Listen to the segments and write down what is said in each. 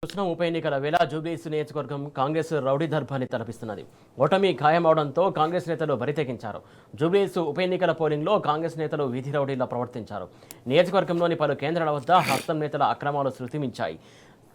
కృష్ణ ఉప ఎన్నికల వేళ జూబ్లీహిల్స్ నియోజకవర్గం కాంగ్రెస్ రౌడీ దర్బాన్ని తలపిస్తున్నది. ఓటమి ఖాయమవడంతో కాంగ్రెస్ నేతలు బరితెగించారు. జూబ్లీహిల్స్ ఉప ఎన్నికల పోలింగ్లో కాంగ్రెస్ నేతలు వీధి రౌడీలా ప్రవర్తించారు. నియోజకవర్గంలోని పలు కేంద్రాల వద్ద హస్తం నేతల అక్రమాలు శృతిమించాయి.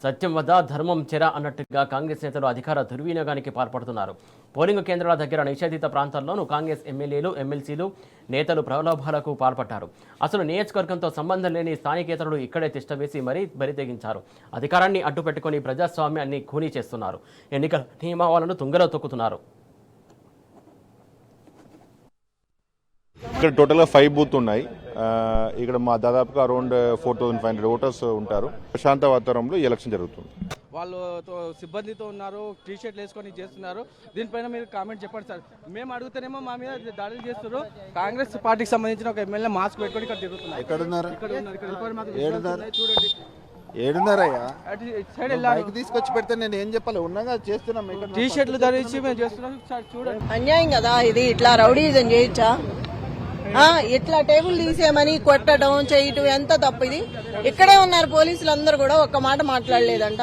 సత్యం వద్ద ధర్మం చెర అన్నట్టుగా కాంగ్రెస్ నేతలు అధికార దుర్వినియోగానికి పాల్పడుతున్నారు. పోలింగ్ కేంద్రాల దగ్గర నిషేధిత ప్రాంతాల్లోనూ కాంగ్రెస్ ఎమ్మెల్యేలు, ఎమ్మెల్సీలు, నేతలు ప్రలోభాలకు పాల్పడ్డారు. అసలు నియోజకవర్గంతో సంబంధం లేని స్థానికేతరులు ఇక్కడే తిష్టవేసి మరీ బరితెగించారు. అధికారాన్ని అడ్డుపెట్టుకుని ప్రజాస్వామ్యాన్ని ఖూనీ చేస్తున్నారు. ఎన్నికల నియమావళిను తుంగలో తొక్కుతున్నారు. ఇక్కడ టోటల్గా 5 బూత్ ఉన్నాయి. ఇక్కడ మా దాదాపుగా అరౌండ్ 4500 ఓటర్స్ ఉంటారు. ప్రశాంత వాతావరణంలో ఎలక్షన్ జరుగుతుంది. వాళ్ళు సిబ్బందితో ఉన్నారు, టీ షర్ట్లు వేసుకొని చేస్తున్నారు. దీనిపైన మీరు కామెంట్ చెప్పండి సార్. మేము అడుగుతానేమో మా మీద దాడులు చేస్తారు. కాంగ్రెస్ పార్టీకి సంబంధించిన ఒక ఎమ్మెల్యే మాస్క్ పెట్టుకొని ఇక్కడ తిరుగుతున్నారు. చూడండి ఏడున్నారయ్యా సైడ్ వెళ్ళాలి తీసుకొచ్చి పెడితే నేను ఏం చెప్పాలి ఉన్నగా చేస్తున్నాం. టీ షర్ట్లు ధరించి మేము చేస్తున్నాం. చూడండి అన్యాయం కదా ఇది. ఇట్లా రౌడీజం చేయొచ్చా? ఇట్లా టేబుల్ తీసేయమని కొట్టడం చేయటం ఎంత తప్పు ఇది. ఇక్కడే ఉన్నారు పోలీసులు అందరూ కూడా ఒక్క మాట మాట్లాడలేదంట.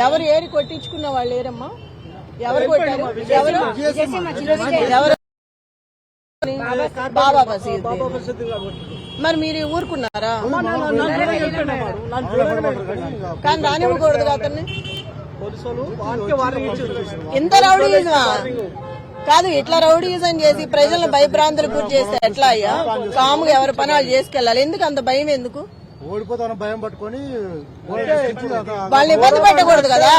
ఎవరు ఏరి కొట్టించుకున్న వాళ్ళు ఏరమ్మా? ఎవరు కొట్టారు? ఎవరు బాబా బసీద్. మరి మీరు ఊరుకున్నారా? కానీ రానివ్వకూడదు అతన్ని. ఇంత రౌడీజమా కాదు. ఇట్లా రౌడీజం చేసి ప్రజలను భయభ్రాంతులకు గురి చేస్తే ఎట్లా అయ్యా? కాముగా ఎవరి పనాలు చేసుకెళ్ళాలి. ఎందుకు అంత భయం? ఎందుకు ఓడిపోతాను భయం పట్టుకొని వాళ్ళని ఇబ్బంది పెట్టకూడదు కదా.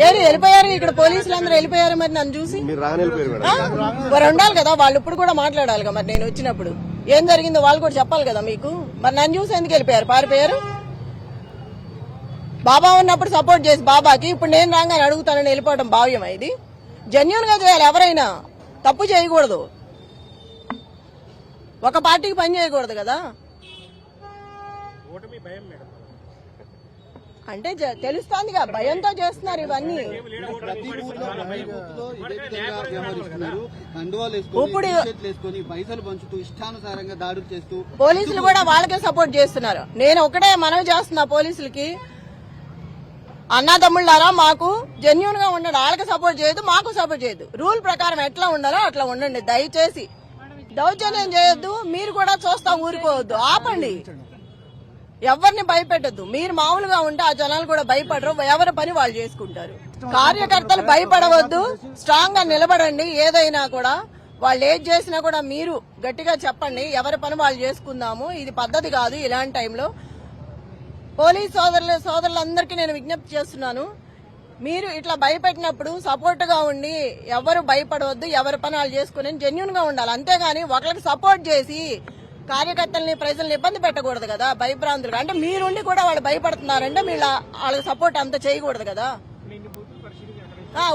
ఏరి వెళ్ళిపోయారు. ఇక్కడ పోలీసులు అందరూ వెళ్ళిపోయారు. మరి నన్ను చూసి మరి ఉండాలి కదా. వాళ్ళు ఇప్పుడు కూడా మాట్లాడాలి కదా. మరి నేను వచ్చినప్పుడు ఏం జరిగిందో వాళ్ళు కూడా చెప్పాలి కదా మీకు. మరి నన్ను చూసి ఎందుకు వెళ్ళిపోయారు? పారిపోయారు. బాబా ఉన్నప్పుడు సపోర్ట్ చేసి బాబాకి ఇప్పుడు నేను రాగానే అడుగుతానని వెళ్ళిపోవడం భావ్యమా? ఇది జెన్యూన్ గా చేయాలి. ఎవరైనా తప్పు చేయకూడదు. ఒక పార్టీకి పని చేయకూడదు కదా. అంటే తెలుస్తోందిగా భయంతో చేస్తున్నారు ఇవన్నీ. ఇప్పుడు పైసలు పంచుతూ ఇష్టానుసారంగా దాడులు చేస్తూ పోలీసులు కూడా వాళ్ళకే సపోర్ట్ చేస్తున్నారు. నేను ఒకటే మనవి చేస్తున్నా పోలీసులకి, అన్నదమ్ముళ్ళారా మాకు జెన్యూన్ గా ఉండండి. వాళ్ళకి సపోర్ట్ చేయొద్దు, మాకు సపోర్ట్ చేయొద్దు. రూల్ ప్రకారం ఎట్లా ఉండాలో అట్లా ఉండండి. దయచేసి దౌర్జన్యం చేయొద్దు. మీరు కూడా చూస్తా ఊరుకోవద్దు. ఆపండి. ఎవరిని భయపెట్టద్దు. మీరు మామూలుగా ఉంటే ఆ జనాలు కూడా భయపడరు. ఎవరి పని వాళ్ళు చేసుకుంటారు. కార్యకర్తలు భయపడవద్దు. స్ట్రాంగ్ గా నిలబడండి. ఏదైనా కూడా వాళ్ళు ఏది చేసినా కూడా మీరు గట్టిగా చెప్పండి. ఎవరి పని వాళ్ళు చేసుకుందాము. ఇది పద్ధతి కాదు. ఇలాంటి టైంలో పోలీస్ సోదరులందరికీ నేను విజ్ఞప్తి చేస్తున్నాను. మీరు ఇట్లా భయపెట్టినప్పుడు సపోర్ట్ గా ఉండి ఎవరు భయపడవద్దు. ఎవరి పని వాళ్ళు చేసుకుని జెన్యూన్ గా ఉండాలి. అంతేగాని ఒకరికి సపోర్ట్ చేసి కార్యకర్తల్ని ప్రజల్ని ఇబ్బంది పెట్టకూడదు కదా. భయభ్రాంతులు అంటే మీరుండి కూడా వాళ్ళు భయపడుతున్నారంటే మీరు వాళ్ళకి సపోర్ట్ అంత చేయకూడదు కదా.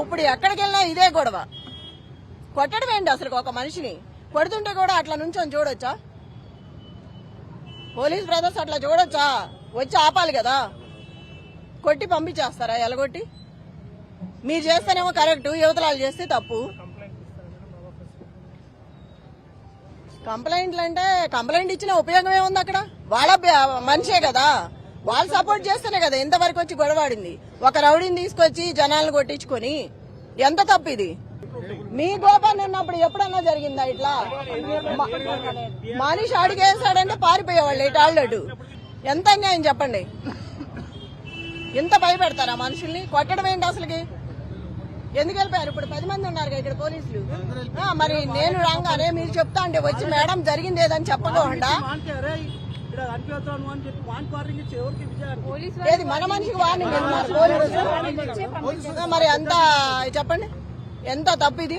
ఇప్పుడు ఎక్కడికి వెళ్ళినా ఇదే గొడవ. కొట్టడం ఏంటి అసలు? ఒక మనిషిని కొడుతుంటే కూడా అట్లా నుంచొని చూడొచ్చా? పోలీస్ బ్రదర్స్ అట్లా చూడొచ్చా? వచ్చి ఆపాలి కదా. కొట్టి పంపించేస్తారా? ఎలగొట్టి మీరు చేస్తేనేమో కరెక్ట్, యువతలాలు చేస్తే తప్పు. కంప్లైంట్లు అంటే కంప్లైంట్ ఇచ్చిన ఉపయోగం ఏముంది? అక్కడ వాళ్ళ మనిషే కదా. వాళ్ళు సపోర్ట్ చేస్తేనే కదా ఇంతవరకు వచ్చి గొడవాడింది. ఒక రౌడీని తీసుకొచ్చి జనాలను కొట్టించుకొని ఎంత తప్పు ఇది. మీ గోపాన్ని ఉన్నప్పుడు ఎప్పుడన్నా జరిగిందా ఇట్లా? మనిషి అడిగేసాడంటే పారిపోయేవాళ్ళు ఇటాళ్ళడు. ఎంత అన్యాయం చెప్పండి. ఎంత భయపెడతారా మనుషుల్ని? కొట్టడం ఏంటి అసలుకి? ఎందుకు వెళ్ళిపోయారు? ఇప్పుడు 10 మంది ఉన్నారు ఇక్కడ పోలీసులు. మరి నేను రాగానే మీరు చెప్తా అంటే వచ్చి మేడం జరిగింది ఏదని చెప్పకుండా ఏది మన మనిషికి వార్నింగ్ ఇస్తున్నారు పోలీసులు. మరి అంత చెప్పండి ఎంత తప్పు ఇది.